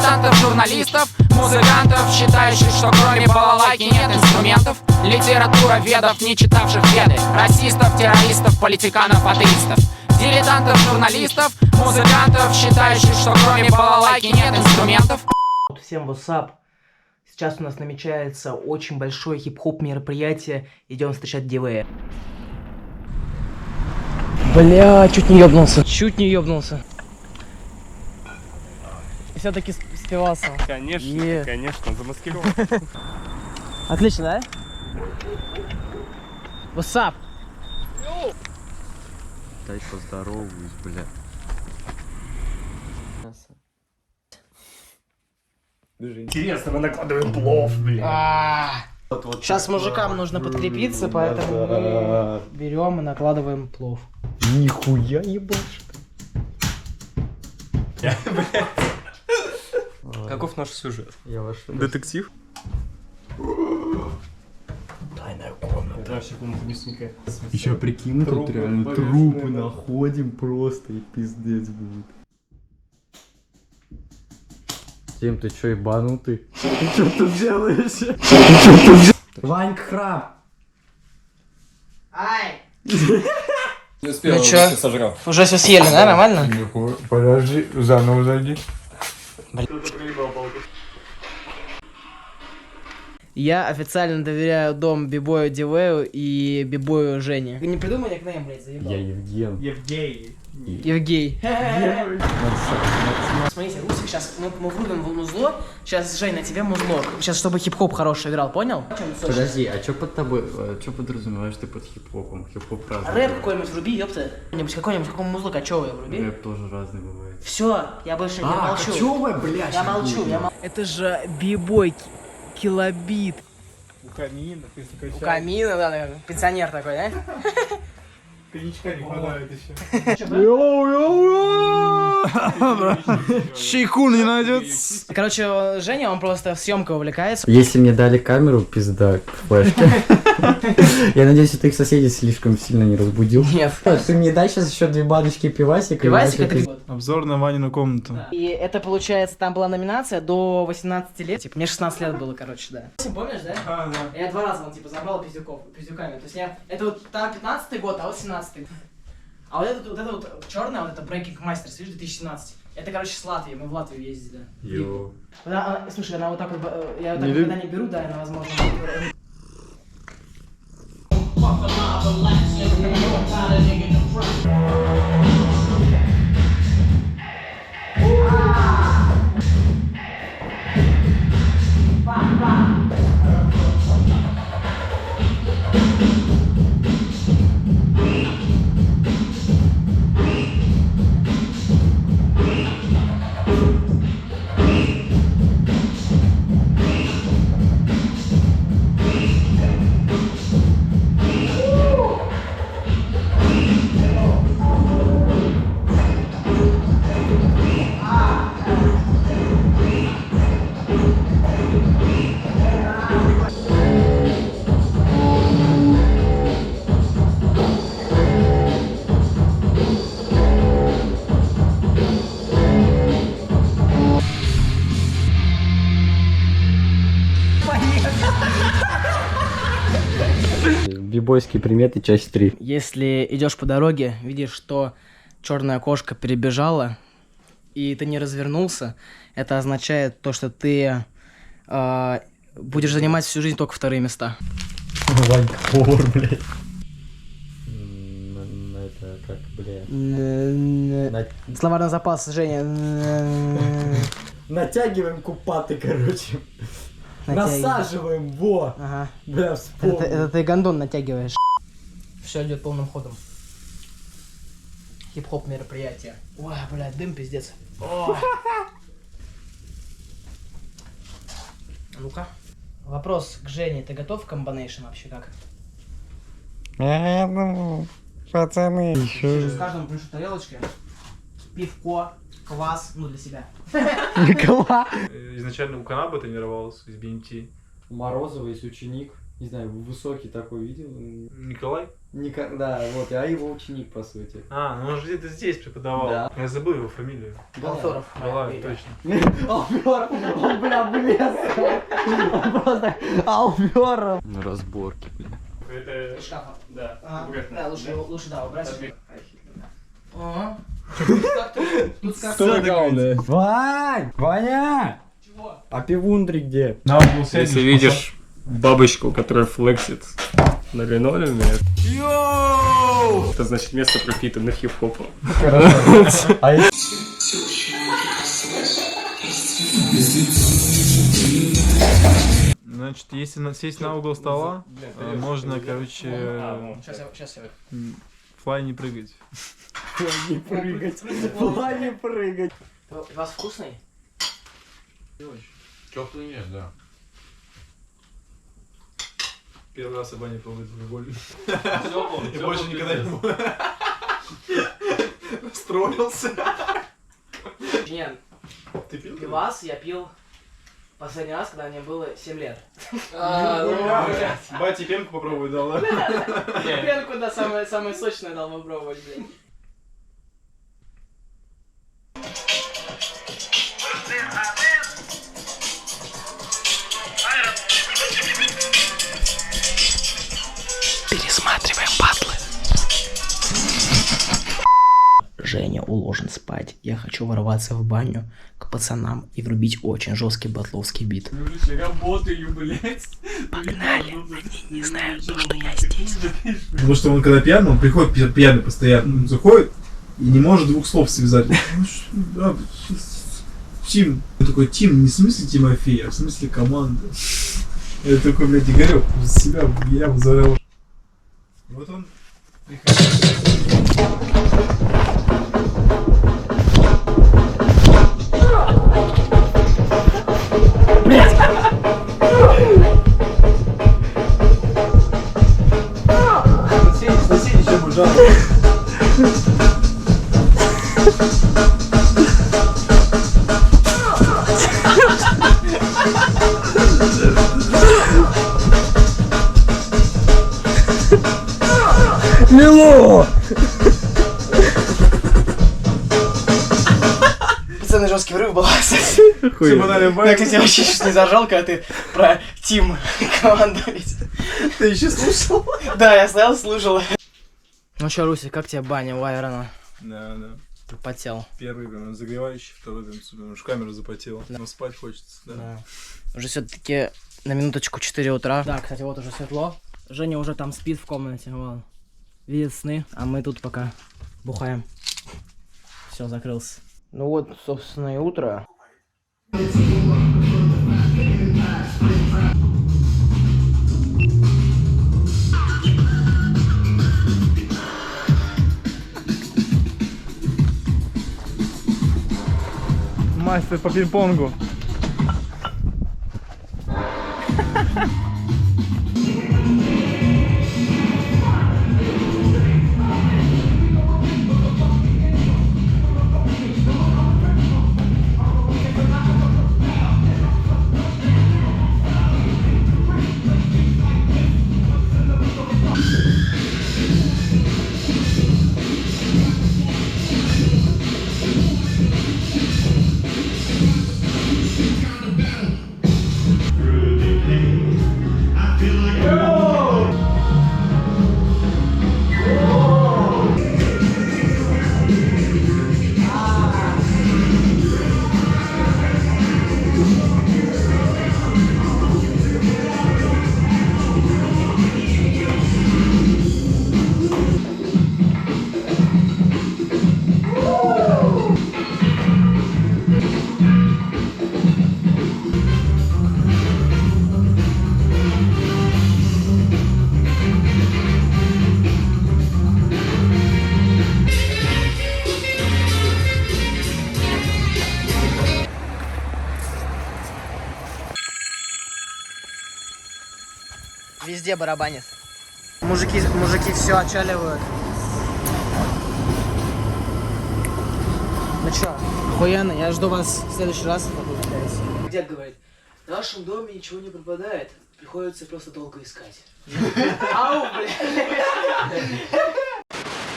Дилетантов, журналистов, музыкантов, считающих, что кроме балалайки нет инструментов. Литература ведов, не читавших веды. Расистов, террористов, политиканов, атеистов. Дилетантов, журналистов, музыкантов, считающих, что кроме балалайки нет инструментов. Всем what's. Сейчас у нас намечается очень большое хип-хоп мероприятие. Идем встречать Дивея. Бля, чуть не ёбнулся. Чуть не ёбнулся. Все-таки спивался. Конечно, конечно, замаскирован. Отлично, да? What's. Дай поздороваюсь, бля. Интересно, мы накладываем плов, бля. Сейчас мужикам нужно подкрепиться, поэтому мы берем и накладываем плов. Нихуя ебашь. Каков наш сюжет? Детектив? Тайная комната. Еще прикинь, тут реально трупы находим просто и пиздец будет. Тим, ты чё, ебанутый? Ты чё тут делаешь? Вань, краб! Ай! Не успел, Ну чё? сожрал. Уже все съели, да? Нормально? Подожди, заново зайди. Я официально доверяю дом бибою Дивею и бибою Жене. Вы не придумай никнейм, блядь, заебал. Я Евген. Евгей. Смотрите, Русик, сейчас мы врубим в музло. Сейчас, Жень, на тебе музло. Сейчас, чтобы хип-хоп хороший играл, понял? Подожди, а чё под тобой, чё подразумеваешь ты под хип-хопом? Хип-хоп разный. Рэп какой-нибудь вруби, ёпта. Какой-нибудь, какому музло кочевое вруби. Рэп тоже разный бывает. Все, я больше не молчу. Кочевое, блядь. Я молчу, Это же бибой Килобит. У камина, ты сука, У камина, да, наверное. Пенсионер такой, да? коньячка не хватает еще. Чайку не найдется. Короче, Женя, он просто съемкой увлекается. Если мне дали камеру, пизда, флешки. Я надеюсь, ты их соседей слишком сильно не разбудил. Нет. Ты мне дай сейчас еще 2 баночки пивасика. Пивасик это... Обзор на Ванину комнату. И это, получается, там была номинация до 18 лет. Типа, мне 16 лет было, короче, да. Помнишь, да? Да. Я 2 раза, он, типа, забрал пиздюками. То есть это вот 15-й год, а вот 17-й. А вот это вот черная, вот это Breaking Masters, видишь, 2017. Это, короче, с Латвии, мы в Латвию ездили, да. Йоу. Слушай, она вот так вот, я вот так никогда не беру, да, она, возможно... Бибойские приметы, часть 3. Если идешь по дороге, видишь, что черная кошка перебежала, и ты не развернулся, это означает то, что ты будешь занимать всю жизнь только 2-е места. Ванька повар, блядь. Это как, блядь. Словарный запас, Женя. Натягиваем купаты, короче. Насаживаем, во! Ага. Бля, вспомнил. Это ты гондон натягиваешь. Все идет полным ходом. Хип-хоп мероприятие. Ой, блядь, дым пиздец. Ну-ка. Вопрос к Жене. Ты готов к комбинейшн вообще как? Я думаю, пацаны. С каждым плюшу тарелочки. Пивко, квас, ну для себя. Изначально у Канаба тренировался из BMT. Морозова есть ученик. Не знаю, высокий такой видел. Николай? Никогда, вот, я его ученик, по сути. А, ну он же где-то здесь преподавал. Да. Я забыл его фамилию. Алферов. Балаев, точно. Алферов, он, бля, блеск. Он просто Алферов. На разборке, блин. Это... Шкафа. Да. Да, лучше да, убрать. Ага. Как ты? Тут как Вань! Ваня! Чего? А пивундри где? На угол сядешь, Если видишь бабочку, которая флексит на линолеуме, это значит место пропитано хип-хопом. А если... Значит, если сесть на угол стола, можно, короче, Сейчас я. флай не прыгать. Не прыгать. Не прыгать. У вас вкусный? Теплый нет, да. Первый раз Аба не пробует алкоголь. И больше никогда не буду. Строился. Нет, Ты пил? пивас я пил последний раз, когда мне было 7 лет. Бати пенку попробуй дал, да? Пенку, да, самое сочное дал попробовать, блин. Пересматриваем батлы. Женя уложен спать. Я хочу ворваться в баню к пацанам и врубить очень жесткий батловский бит. Работаю, блядь. Погнали, они не знают, что я здесь. Потому что он когда пьяный, он приходит пьяный постоянно, он заходит и не может двух слов связать. Тим. Я такой, Тим, не в смысле Тимофей, а в смысле команды. Я такой, блядь, Игорек, себя я взорвал. Вот он соседи чем ужасно. Мило! Пацаны, жесткий врыв был. Я, Я, кстати, вообще чуть не зажал, когда ты про Тим команду ведь. Ты еще слушал? Да, я стоял, слушал. Ну что, Руся, как тебе баня у Айрона? Да, да. Потел. Первый прям загревающий, второй прям супер. Уж камера запотела. Но спать хочется, да. Да. Уже все-таки на минуточку 4 утра. Да, кстати, вот уже светло. Женя уже там спит в комнате, вон. Видит сны, а мы тут пока бухаем. Все, закрылся. Ну вот, собственно, и утро. Мастер по пинг-понгу. Везде барабанит. Мужики все отчаливают. Ну чё, охуенно, я жду вас в следующий раз. Дед говорит, в нашем доме ничего не пропадает. Приходится просто долго искать. Ау, блядь!